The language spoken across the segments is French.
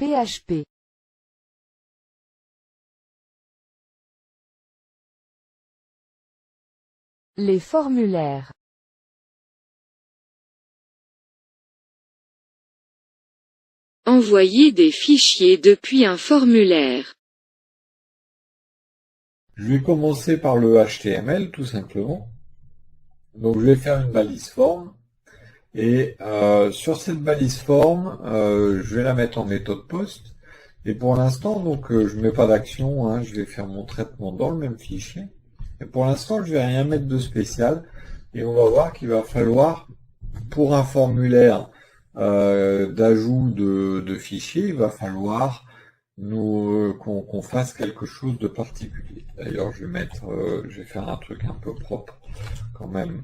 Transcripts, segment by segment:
PHP. Les formulaires. Envoyer des fichiers depuis un formulaire. Je vais commencer par le HTML tout simplement. Donc je vais faire une balise forme. Et sur cette balise forme, je vais la mettre en méthode post. Et pour l'instant, donc je mets pas d'action, hein, je vais faire mon traitement dans le même fichier. Et pour l'instant, je vais rien mettre de spécial. Et on va voir qu'il va falloir, pour un formulaire d'ajout de fichiers, il va falloir qu'on fasse quelque chose de particulier. D'ailleurs, je vais faire un truc un peu propre quand même.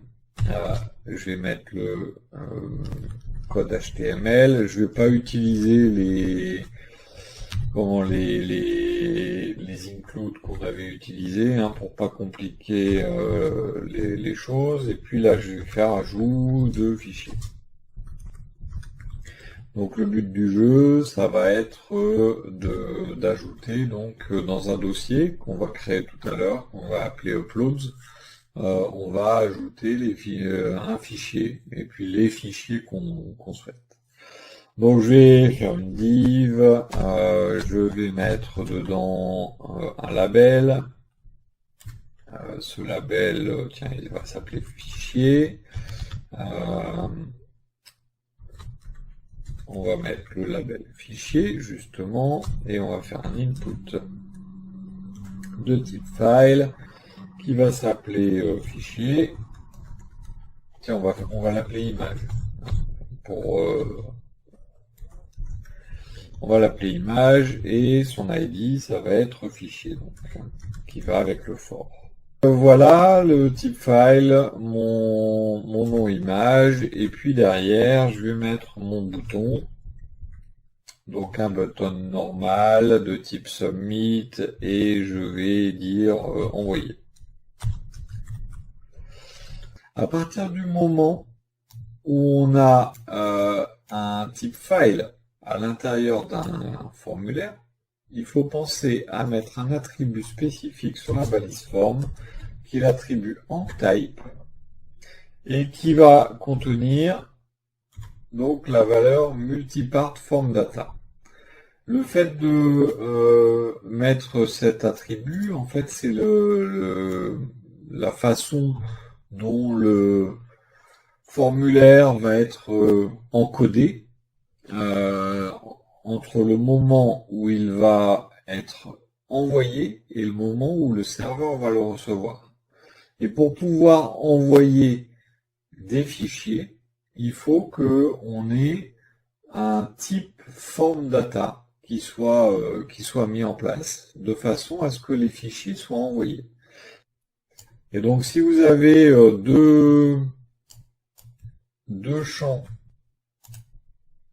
Je vais mettre le code HTML. Je vais pas utiliser les includes qu'on avait utilisés pour pas compliquer les choses. Et puis là, je vais faire ajout de fichiers. Donc le but du jeu, ça va être d'ajouter donc dans un dossier qu'on va créer tout à l'heure, qu'on va appeler uploads. On va ajouter un fichier et puis les fichiers qu'on souhaite. Donc je vais faire une div, je vais mettre dedans un label. Ce label, tiens, il va s'appeler fichier. On va mettre le label fichier justement et on va faire un input de type file qui va s'appeler fichier. Tiens, on va l'appeler image. On va l'appeler image et son ID ça va être fichier donc qui va avec le for. Voilà le type file, mon nom image et puis derrière je vais mettre mon bouton. Donc un button normal de type submit et je vais dire envoyer. À partir du moment où on a un type file à l'intérieur d'un formulaire, il faut penser à mettre un attribut spécifique sur la balise forme qui est l'attribut enctype et qui va contenir donc la valeur multipart form data. Le fait de mettre cet attribut, en fait, c'est la façon dont le formulaire va être encodé entre le moment où il va être envoyé et le moment où le serveur va le recevoir. Et pour pouvoir envoyer des fichiers, il faut qu'on ait un type form data qui soit mis en place de façon à ce que les fichiers soient envoyés. Et donc si vous avez deux champs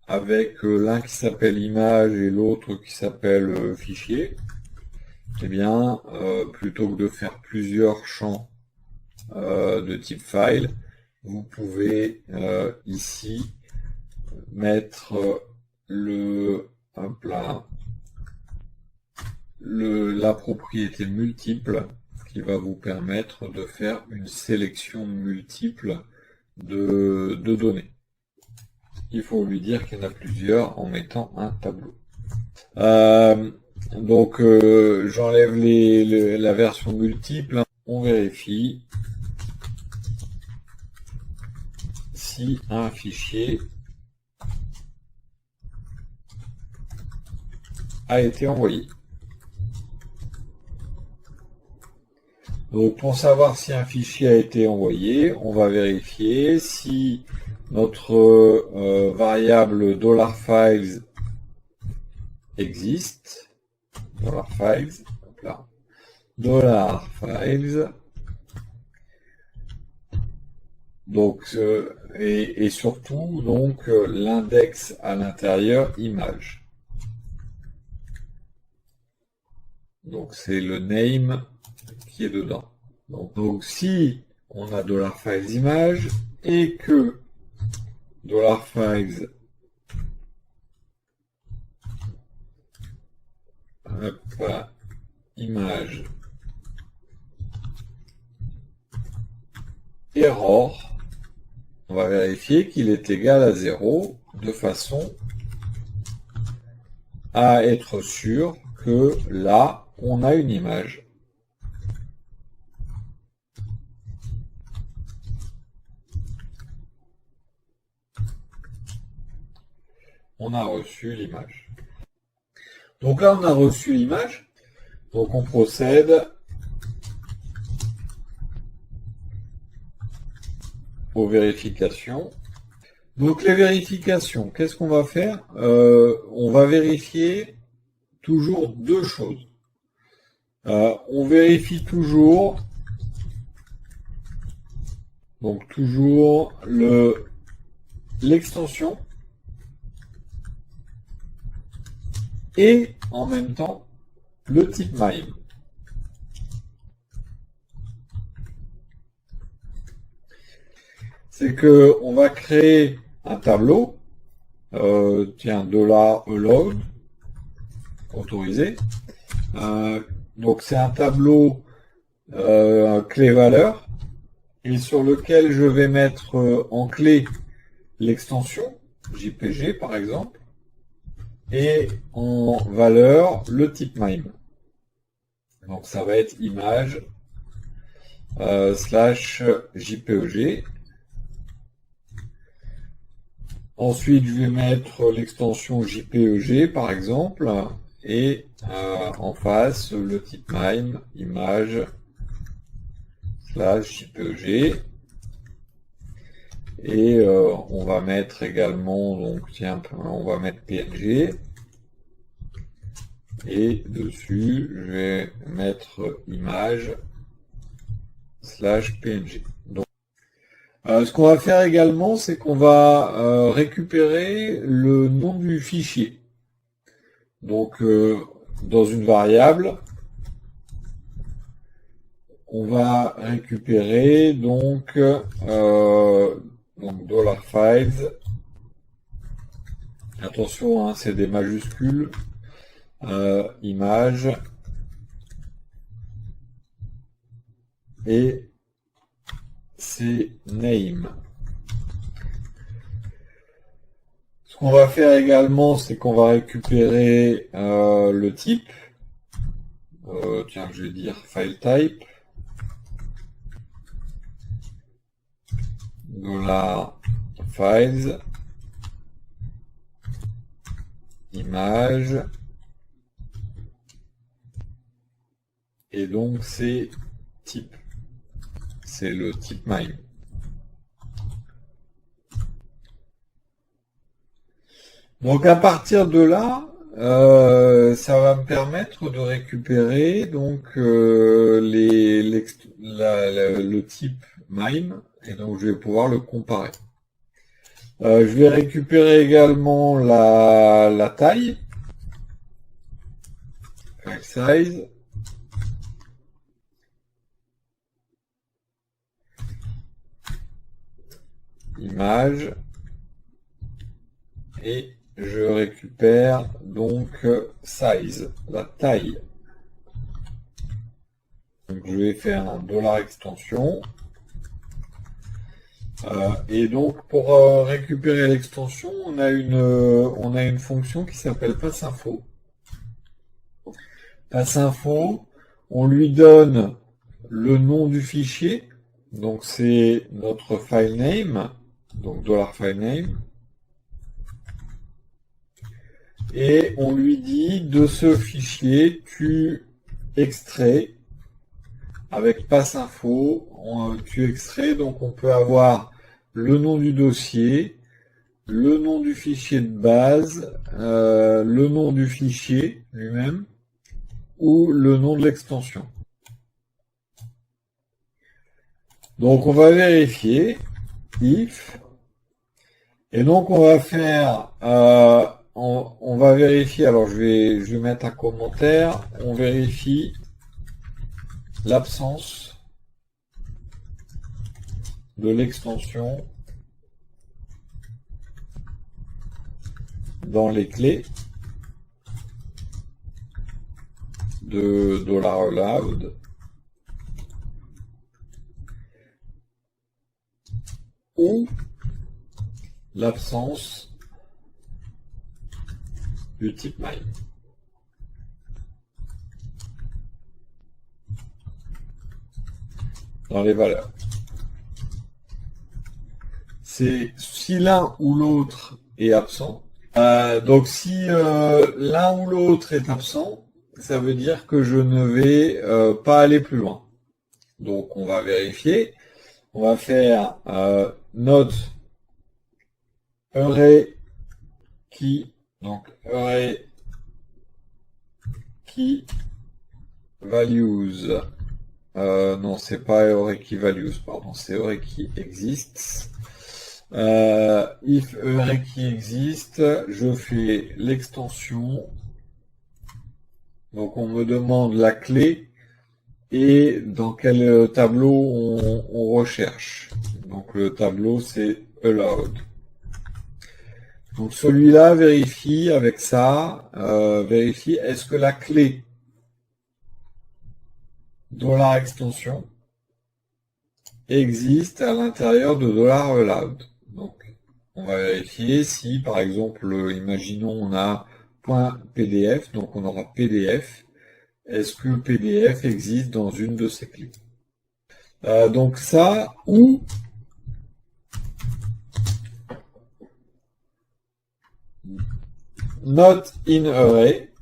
avec l'un qui s'appelle image et l'autre qui s'appelle fichier, eh bien plutôt que de faire plusieurs champs de type file, vous pouvez ici mettre la propriété multiple qui va vous permettre de faire une sélection multiple de données. Il faut lui dire qu'il y en a plusieurs en mettant un tableau. Donc j'enlève la version multiple. On vérifie si un fichier a été envoyé. Donc pour savoir si un fichier a été envoyé, on va vérifier si notre variable $files existe. $files, hop là. $files. Donc et surtout donc l'index à l'intérieur image. Donc c'est le name qui est dedans. Donc si on a $files image et que $files hop, image error. On va vérifier qu'il est égal à 0 de façon à être sûr que là, on a une image. On a reçu l'image. Donc là, on a reçu l'image. Donc on procède aux vérifications. Donc les vérifications, qu'est-ce qu'on va faire? On va vérifier toujours deux choses. On vérifie toujours, donc toujours l'extension et en même temps le type MIME. C'est que on va créer un tableau, tiens, $allowed, autorisé. Donc c'est un tableau clé valeur et sur lequel je vais mettre en clé l'extension JPG par exemple et en valeur le type MIME. Donc ça va être image / JPEG. Ensuite, je vais mettre l'extension JPEG, par exemple, et en face, le type MIME, image / JPEG. Et on va mettre également, donc tiens, on va mettre PNG. Et dessus, je vais mettre image / PNG. Donc, ce qu'on va faire également, c'est qu'on va récupérer le nom du fichier. Donc, dans une variable, on va récupérer donc $files. Attention, hein, c'est des majuscules. Image et c'est name. Ce qu'on va faire également, c'est qu'on va récupérer le type. Tiens, je vais dire file type. $files image et donc c'est type. C'est le type MIME. Donc à partir de là, ça va me permettre de récupérer donc le type MIME et donc je vais pouvoir le comparer. Je vais récupérer également la taille, size. Image et je récupère donc size, la taille. Donc je vais faire un $extension et donc pour récupérer l'extension, on a une fonction qui s'appelle passInfo. PassInfo, on lui donne le nom du fichier, donc c'est notre file name. Donc $filename, et on lui dit de ce fichier tu extrais avec passInfo, tu extrais, donc on peut avoir le nom du dossier, le nom du fichier de base, le nom du fichier lui-même ou le nom de l'extension. Donc on va vérifier if. Et donc on va faire, on va vérifier, alors je vais mettre un commentaire, on vérifie l'absence de l'extension dans les clés. de $allowed ou l'absence du type MIME. Dans les valeurs. C'est si l'un ou l'autre est absent. Donc si l'un ou l'autre est absent, ça veut dire que je ne vais pas aller plus loin. Donc on va vérifier. On va faire note array key, donc array key values. Non, c'est pas array key values, pardon, c'est array key exists. If array key existe, je fais l'extension. Donc on me demande la clé et dans quel tableau on recherche. Donc le tableau c'est allowed. Donc celui-là vérifie avec ça, vérifie est-ce que la clé $extension existe à l'intérieur de $allowed. Donc on va vérifier si par exemple, imaginons on a .pdf, donc on aura PDF. Est-ce que PDF existe dans une de ces clés? Donc ça, ou not in array,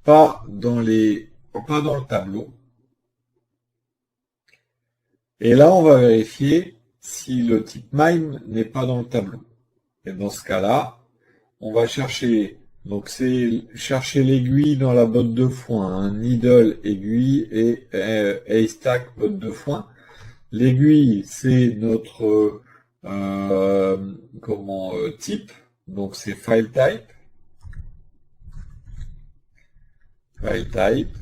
pas dans le tableau. Et là, on va vérifier si le type MIME n'est pas dans le tableau. Et dans ce cas-là, on va chercher, donc c'est chercher l'aiguille dans la botte de foin, hein, needle, aiguille, et haystack, botte de foin. L'aiguille, c'est notre type, donc c'est file type. File type.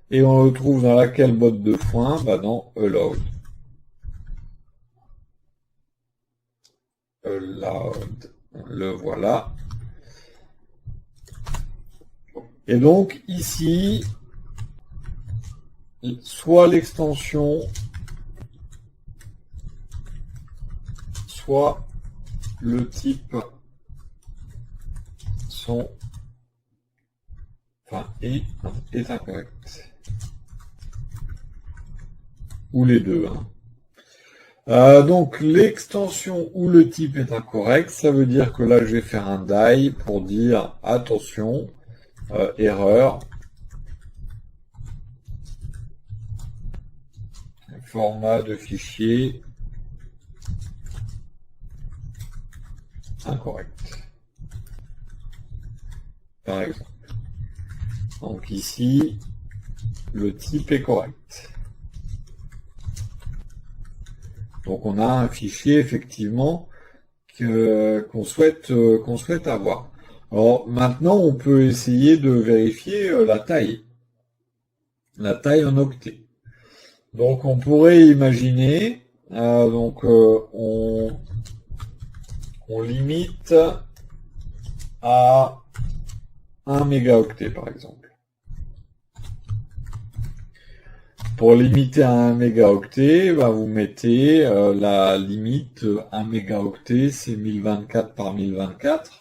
Et on le trouve dans laquelle botte de foin? Bah dans allowed. Allowed. Le voilà. Et donc ici, soit l'extension, soit le type sont, est incorrect. Ou les deux. Hein. Donc l'extension ou le type est incorrect, ça veut dire que là je vais faire un die pour dire attention, erreur, format de fichier incorrect, par exemple. Donc ici, le type est correct. Donc on a un fichier effectivement qu'on souhaite avoir. Alors maintenant on peut essayer de vérifier la taille en octets. Donc on pourrait imaginer, on limite à 1 mégaoctet par exemple. Pour limiter à 1 mégaoctet, vous mettez la limite 1 mégaoctet, c'est 1024 par 1024.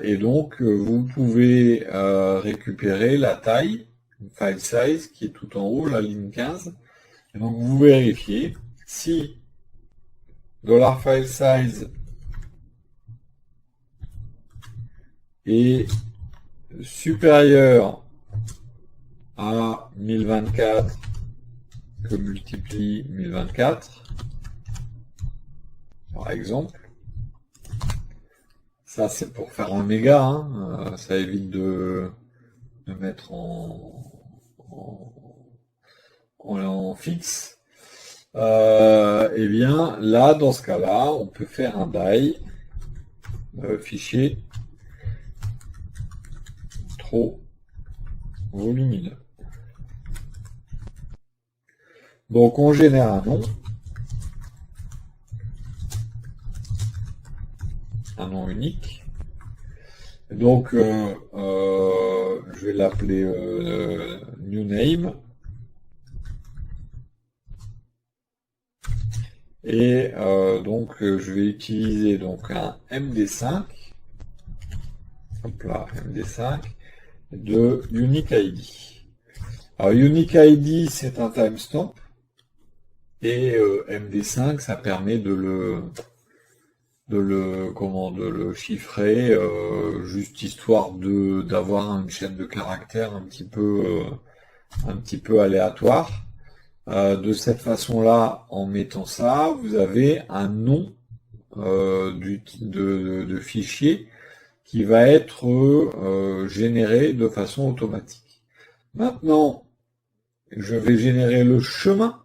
Et donc, vous pouvez récupérer la taille, file size, qui est tout en haut, la ligne 15. Et donc, vous vérifiez si $fileSize est supérieur à 1024 que multiplie 1024, par exemple. Ça, c'est pour faire un méga, hein. Ça évite de mettre en fixe. Eh bien, là, dans ce cas-là, on peut faire un die, fichier trop volumineux. Donc, on génère un nom unique. Donc, je vais l'appeler new name. Et donc, je vais utiliser donc un MD5. Hop là, MD5 de Unique ID. Alors, Unique ID, c'est un timestamp. Et MD5, ça permet de le chiffrer, juste histoire d'avoir une chaîne de caractères un petit peu aléatoire. De cette façon-là, en mettant ça, vous avez un nom de fichier qui va être généré de façon automatique. Maintenant, je vais générer le chemin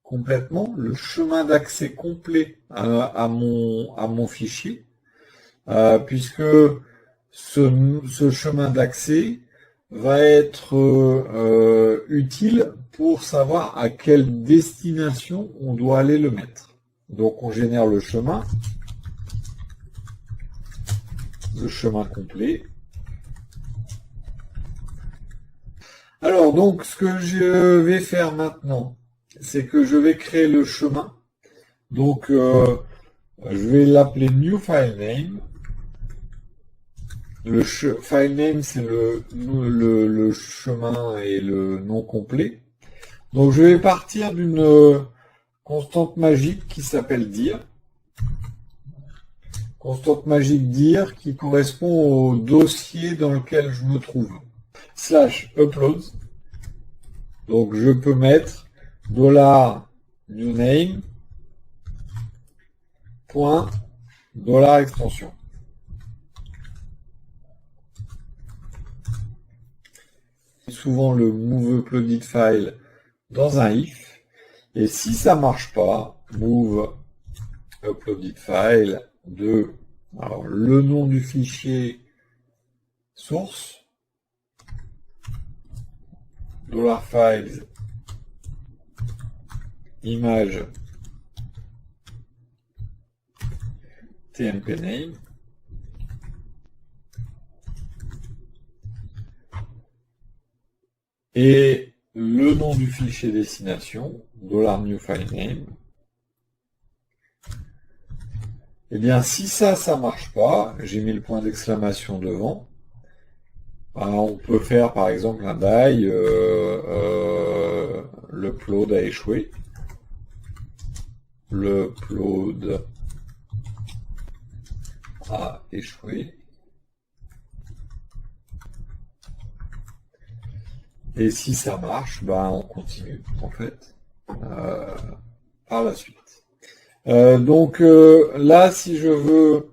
complètement, le chemin d'accès complet à mon fichier, puisque ce chemin d'accès va être utile pour savoir à quelle destination on doit aller le mettre. Donc on génère le chemin complet. Alors donc ce que je vais faire maintenant, c'est que je vais créer le chemin. Donc je vais l'appeler new file name. Le file name, c'est le chemin et le nom complet. Donc je vais partir d'une constante magique qui s'appelle dir. Constante magique dir qui correspond au dossier dans lequel je me trouve. /uploads. Donc je peux mettre $newName $extension. Souvent le move uploaded file dans un if, et si ça marche pas, move uploaded file de alors le nom du fichier source $files image tmp name et le nom du fichier destination $new file name. Eh bien, si ça marche pas, j'ai mis le point d'exclamation devant. On peut faire par exemple un die, l'upload a échoué. L'upload a échoué. Et si ça marche, on continue en fait par la suite. Donc là, si je veux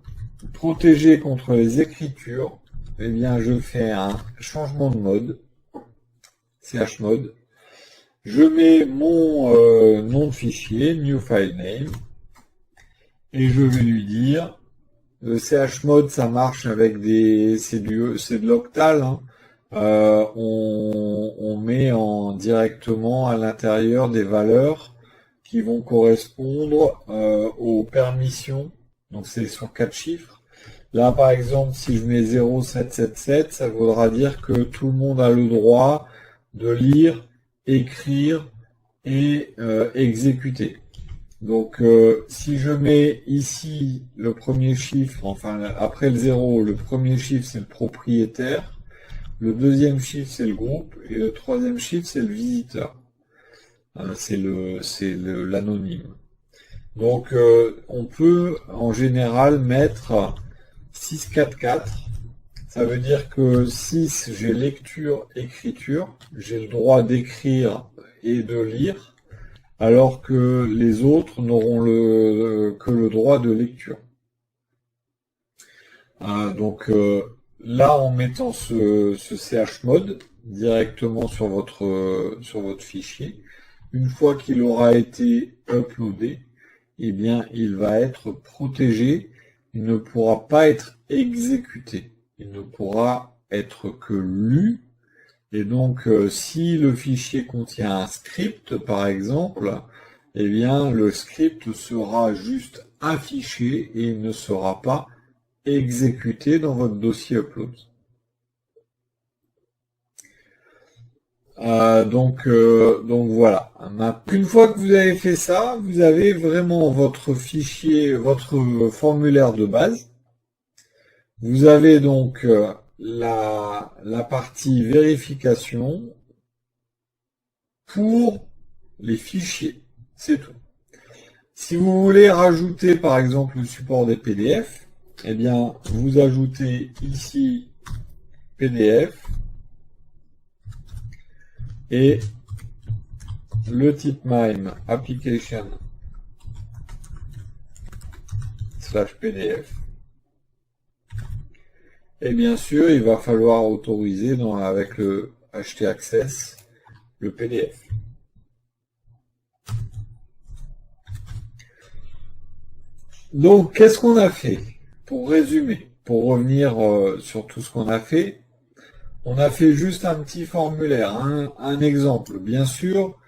protéger contre les écritures, eh bien je fais un changement de mode, chmod. Je mets mon nom de fichier, new file name, et je vais lui dire, chmod ça marche avec c'est de l'octal, hein. On met directement à l'intérieur des valeurs qui vont correspondre aux permissions, donc c'est sur 4 chiffres. Là par exemple, si je mets 0777, ça voudra dire que tout le monde a le droit de lire, écrire et exécuter. Donc si je mets ici le premier chiffre, enfin après le 0, le premier chiffre c'est le propriétaire, le deuxième chiffre c'est le groupe et le troisième chiffre c'est le visiteur. C'est l'anonyme. Donc on peut en général mettre 644. Ça veut dire que 6 j'ai lecture, écriture, j'ai le droit d'écrire et de lire, alors que les autres n'auront que le droit de lecture. Donc là, en mettant ce chmod directement sur votre fichier, une fois qu'il aura été uploadé, eh bien, il va être protégé. Il ne pourra pas être exécuté. Il ne pourra être que lu. Et donc, si le fichier contient un script, par exemple, eh bien, le script sera juste affiché et il ne sera pas exécuter dans votre dossier Uploads. Donc voilà. Une fois que vous avez fait ça, vous avez vraiment votre fichier, votre formulaire de base. Vous avez donc la partie vérification pour les fichiers. C'est tout. Si vous voulez rajouter par exemple le support des PDF, eh bien vous ajoutez ici PDF et le type MIME application /PDF. Et bien sûr, il va falloir autoriser avec le htaccess le PDF. Donc, qu'est-ce qu'on a fait? Pour résumer, pour revenir sur tout ce qu'on a fait, on a fait juste un petit formulaire, un exemple. Bien sûr,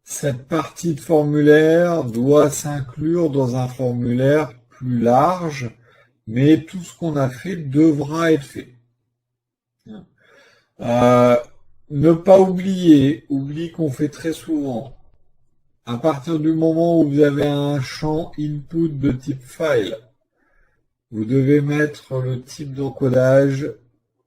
cette partie de formulaire doit s'inclure dans un formulaire plus large, mais tout ce qu'on a fait devra être fait. Ne pas oublier qu'on fait très souvent. À partir du moment où vous avez un champ input de type file, vous devez mettre le type d'encodage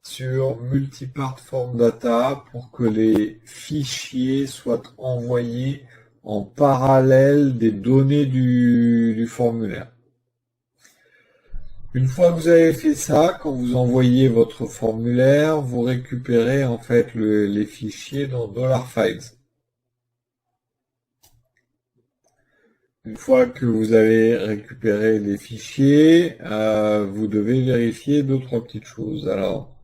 sur multipart form data pour que les fichiers soient envoyés en parallèle des données du formulaire. Une fois que vous avez fait ça, quand vous envoyez votre formulaire, vous récupérez en fait les fichiers dans $files. Une fois que vous avez récupéré les fichiers, vous devez vérifier 2-3 petites choses. Alors,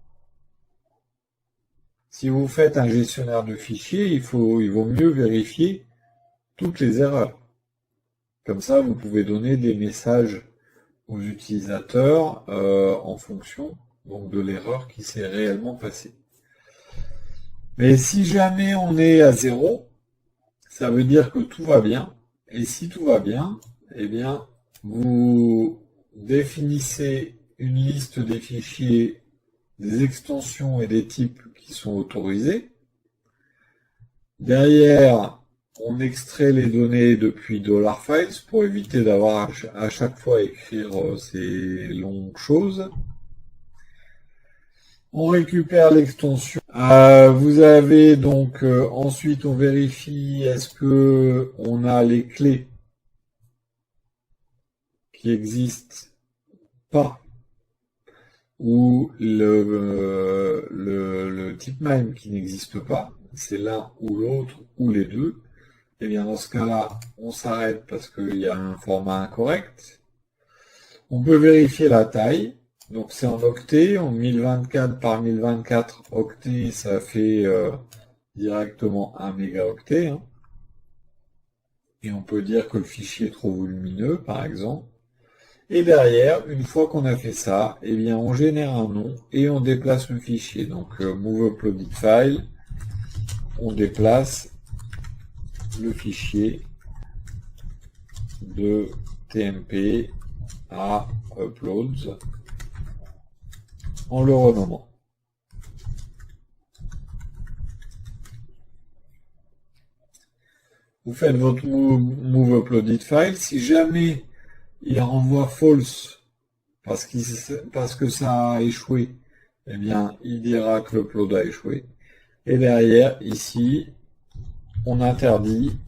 si vous faites un gestionnaire de fichiers, il vaut mieux vérifier toutes les erreurs. Comme ça, vous pouvez donner des messages aux utilisateurs en fonction donc, de l'erreur qui s'est réellement passée. Mais si jamais on est à 0, ça veut dire que tout va bien. Et si tout va bien, eh bien, vous définissez une liste des fichiers, des extensions et des types qui sont autorisés. Derrière, on extrait les données depuis $files pour éviter d'avoir à chaque fois à écrire ces longues choses. On récupère l'extension. Vous avez donc ensuite on vérifie est-ce que on a les clés qui existent pas ou le type MIME qui n'existe pas. C'est l'un ou l'autre ou les deux. Et bien dans ce cas-là, on s'arrête parce qu'il y a un format incorrect. On peut vérifier la taille. Donc c'est en octets, en 1024 par 1024 octets, ça fait directement 1 mégaoctet. Hein. Et on peut dire que le fichier est trop volumineux, par exemple. Et derrière, une fois qu'on a fait ça, eh bien on génère un nom et on déplace le fichier. Donc move uploaded file, on déplace le fichier de TMP à uploads en le renommant. Vous faites votre move uploaded file. Si jamais il renvoie false parce que ça a échoué, eh bien il dira que l'upload a échoué. Et derrière, ici, on interdit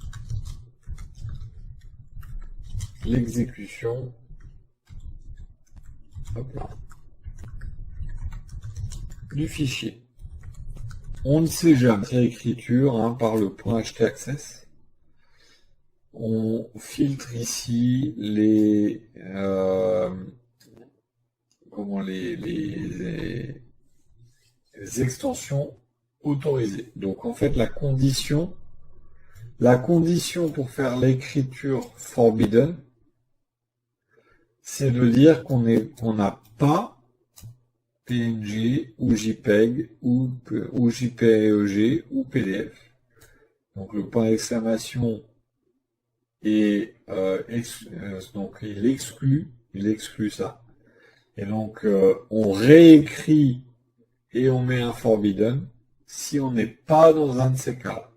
l'exécution du fichier. On ne sait jamais écriture par le point htaccess. On filtre ici les extensions autorisées. Donc en fait la condition pour faire l'écriture forbidden, c'est de dire qu'on n'a pas PNG ou JPEG ou JPEG ou PDF. Donc le point d'exclamation et donc il exclut ça. Et donc, on réécrit et on met un forbidden si on n'est pas dans un de ces cas.